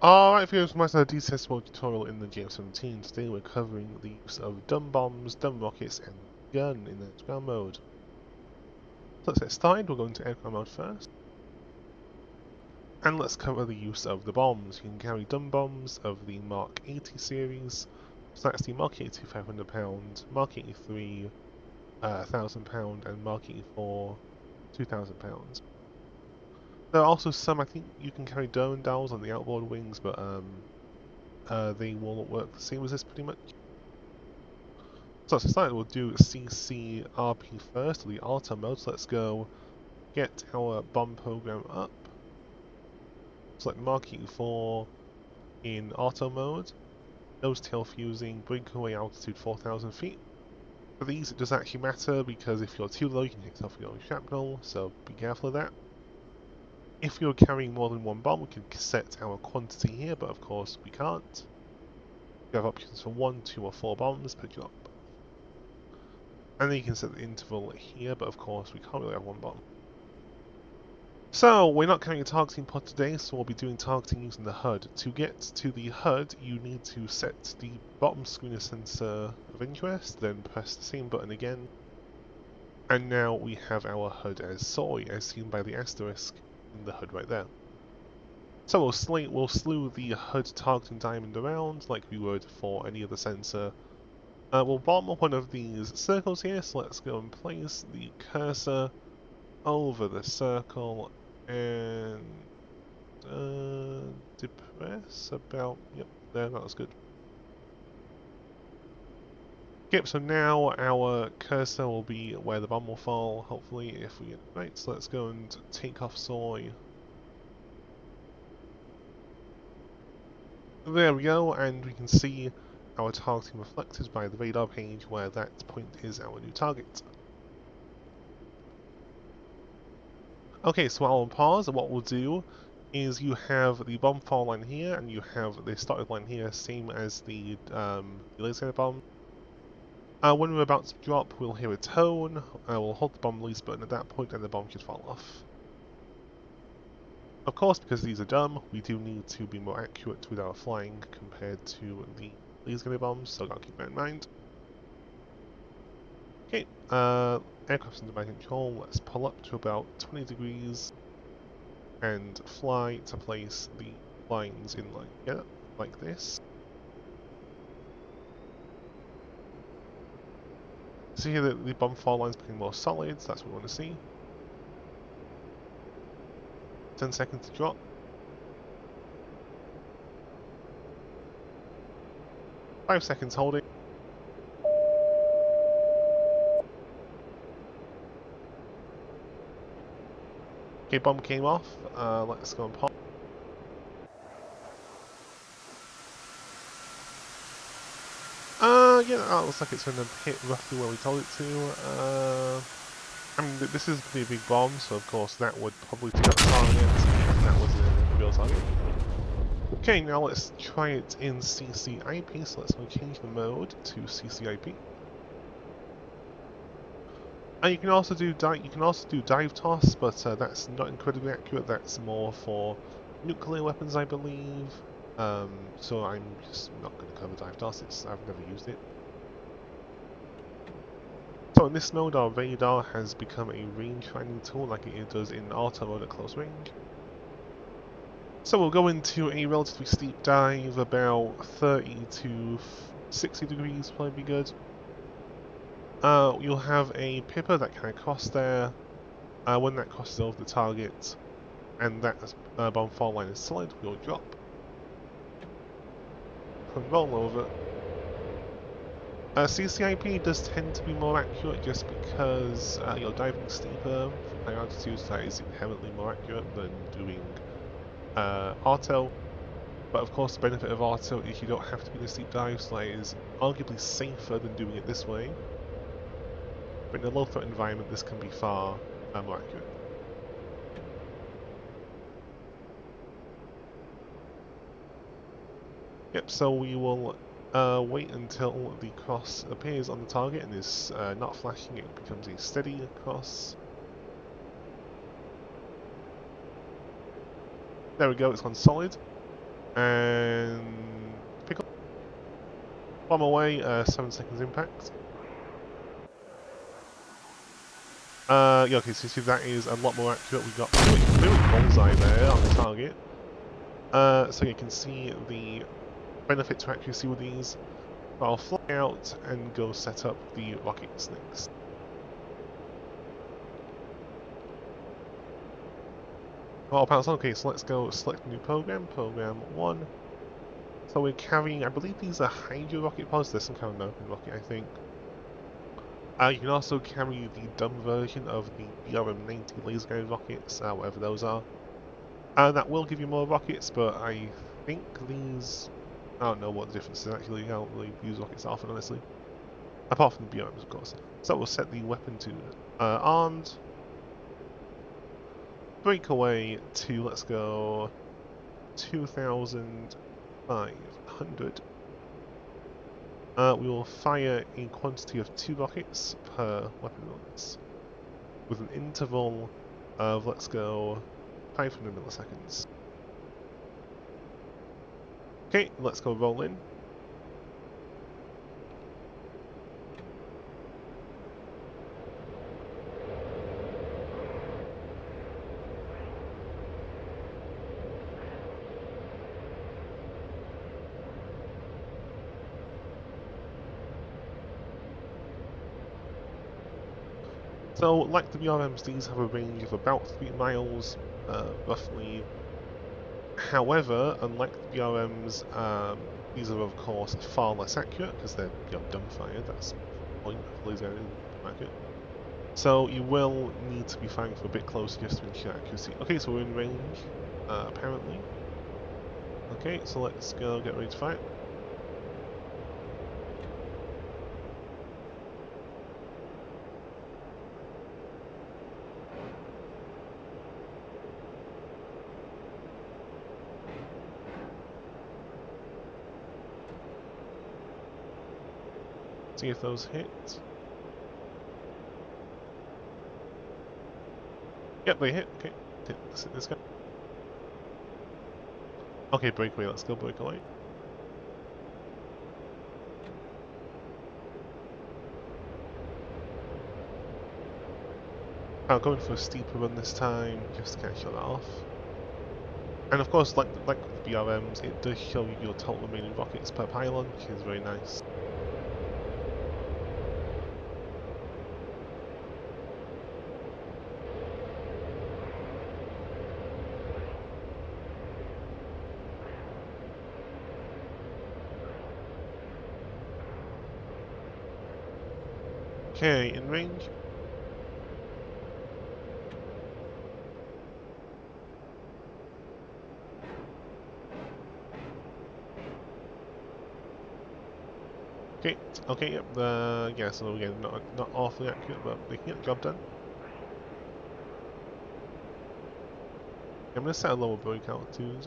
Alright viewers, my detest mode tutorial in the JF-17. Today we're covering the use of dumb bombs, dumb rockets, and gun in the ground mode. So let's get started. We're going to aircraft mode first. And let's cover the use of the bombs. You can carry dumb bombs of the Mark 80 series. So that's the Mark 82 £500, Mark 83 £1,000, and Mark 84 £2,000. There are also some, I think you can carry Derwent dowels on the outboard wings, but they will work the same as this pretty much. So to start, we'll do CCRP first, or the auto mode. So let's go get our bomb program up. Select Mark 84 in auto mode. Nose tail fusing, breakaway altitude 4,000 feet. For these, it does actually matter because if you're too low, you can hit off your own shrapnel, so be careful of that. If you're carrying more than one bomb, we can set our quantity here, but of course we can't. You have options for 1, 2, or 4 bombs per drop. And then you can set the interval here, but of course we can't really have one bomb. So, we're not carrying a targeting pod today, so we'll be doing targeting using the HUD. To get to the HUD, you need to set the bottom screener sensor of interest, then press the same button again. And now we have our HUD as soy, as seen by the asterisk in the HUD right there. So we'll slew the HUD targeting diamond around like we would for any other sensor. We'll bomb one of these circles here, so let's go and place the cursor over the circle and depress about, yep, there, that was good. Yep, so now our cursor will be where the bomb will fall, hopefully, if we get it right. So let's go and take off soy. There we go, and we can see our targeting reflected by the radar page where that point is our new target. Okay, so I'll pause, and what we'll do is you have the bomb fall line here, and you have the started line here, same as the laser bomb. When we're about to drop, we'll hear a tone, we'll hold the bomb release button at that point, and the bomb should fall off. Of course, because these are dumb, we do need to be more accurate with our flying compared to the laser bombs, so I'll keep that in mind. Okay, aircraft's under my control. Let's pull up to about 20 degrees and fly to place the lines in line together, like this. See here that the bomb fall line's becoming more solid, so that's what we want to see. 10 seconds to drop. 5 seconds holding. Okay, bomb came off. Let's go and pop. Yeah, that looks like it's going to hit roughly where we told it to. I mean, this is a big bomb, so of course that would probably take out the target if that was a real target. Okay, now let's try it in CCIP, so let's go change the mode to CCIP. And you can also do dive toss, but that's not incredibly accurate. That's more for nuclear weapons, I believe. So I'm just not going to cover dive toss. I've never used it. So in this mode, our radar has become a range finding tool, like it does in auto mode at close range. So we'll go into a relatively steep dive, about 30 to 60 degrees, probably be good. You'll have a pipper that can cross there. When that crosses over the target, and that bomb fall line is solid, we'll drop. And roll over. CCIP does tend to be more accurate just because you're diving steeper from high altitudes, so that is inherently more accurate than doing auto. But of course the benefit of auto is you don't have to be in a steep dive, so that is arguably safer than doing it this way. But in a low threat environment this can be far more accurate. Yep, so we will wait until the cross appears on the target and is not flashing, it becomes a steady cross. There we go, it's gone solid. And pick up, bomb away, 7 seconds impact. Yeah, okay, so you see that is a lot more accurate. We got pretty much bullseye there on the target. So you can see the benefit to accuracy with these. But I'll fly out and go set up the rockets next. Well, pounds on. Okay, so let's go select new program, program 1. So we're carrying, I believe these are Hydro rocket pods. There's some kind of American rocket, I think. You can also carry the dumb version of the BRM-90 laser guided rockets, whatever those are. That will give you more rockets, but I think these... I don't know what the difference is actually. I don't really use rockets often, honestly. Apart from the BRMs, of course. So we'll set the weapon to armed. Breakaway to, let's go, 2,500. We will fire a quantity of 2 rockets per weapon release, with an interval of, let's go, 500 milliseconds. Okay, let's go roll in. So, like the BRMs, these have a range of about 3 miles, roughly. However, unlike the BRMs, these are of course far less accurate because they're dumbfired. That's the point of laser accurate. So you will need to be firing for a bit closer just to ensure accuracy. Okay, so we're in range, apparently. Okay, so let's go get ready to fire. See if those hit. Yep, they hit. Okay, hit this guy. Okay, breakaway. Let's go breakaway. I'm going for a steeper run this time, just to kind of show that off. And of course, like with the BRMs, it does show you your total remaining rockets per pylon, which is very nice. Okay, in range. Okay, okay, yep, yeah, so again, not awfully accurate, but they can get the job done. I'm going to set a lower breakout too.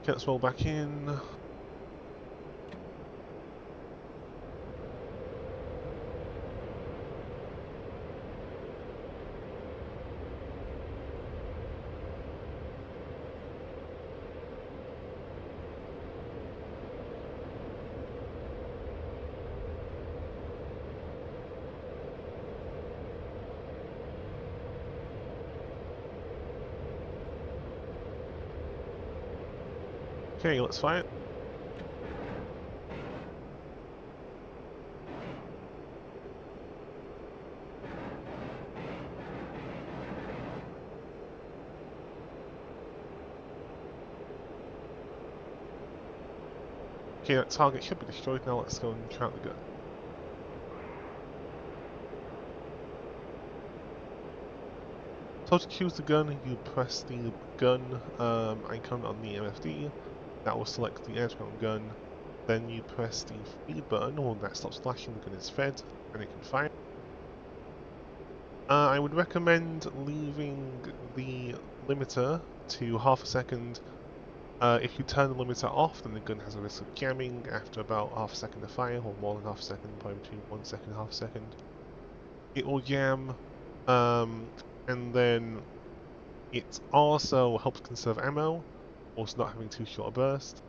Okay, let's roll back in. Okay, let's fire. Okay, that target should be destroyed now. Let's go and count the gun. So to choose the gun, you press the gun icon on the MFD. That will select the air gun. Then you press the feed button. When that stops flashing, the gun is fed and it can fire. I would recommend leaving the limiter to half a second. If you turn the limiter off, then the gun has a risk of jamming after about half a second of fire, or more than half a second, probably between 1 second and half a second. It will jam, and then it also helps conserve ammo, also not having too short a burst.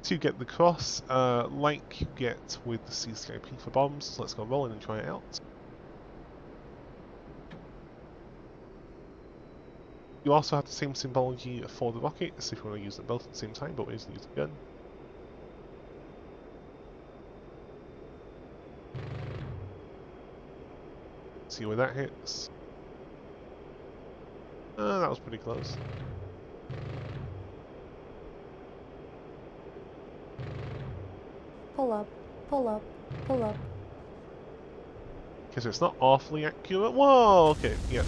To get the cross, like you get with the CCIP for bombs, so let's go rolling and try it out. You also have the same symbology for the rockets if you want to use them both at the same time, but we're just use the gun. See where that hits. That was pretty close. Pull up, pull up, pull up. Okay, so it's not awfully accurate. Whoa, okay, yep.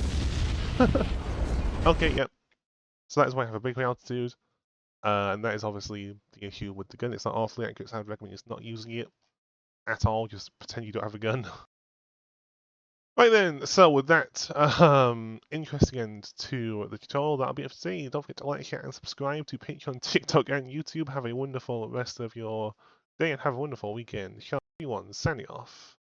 Okay, yep. So that is why I have a big altitude. And that is obviously the issue with the gun. It's not awfully accurate, so I would recommend just not using it at all. Just pretend you don't have a gun. Right then, so with that interesting end to the tutorial, that'll be it for today. Don't forget to like, share, and subscribe to Patreon, TikTok, and YouTube. Have a wonderful rest of your day and have a wonderful weekend. Show everyone, signing off.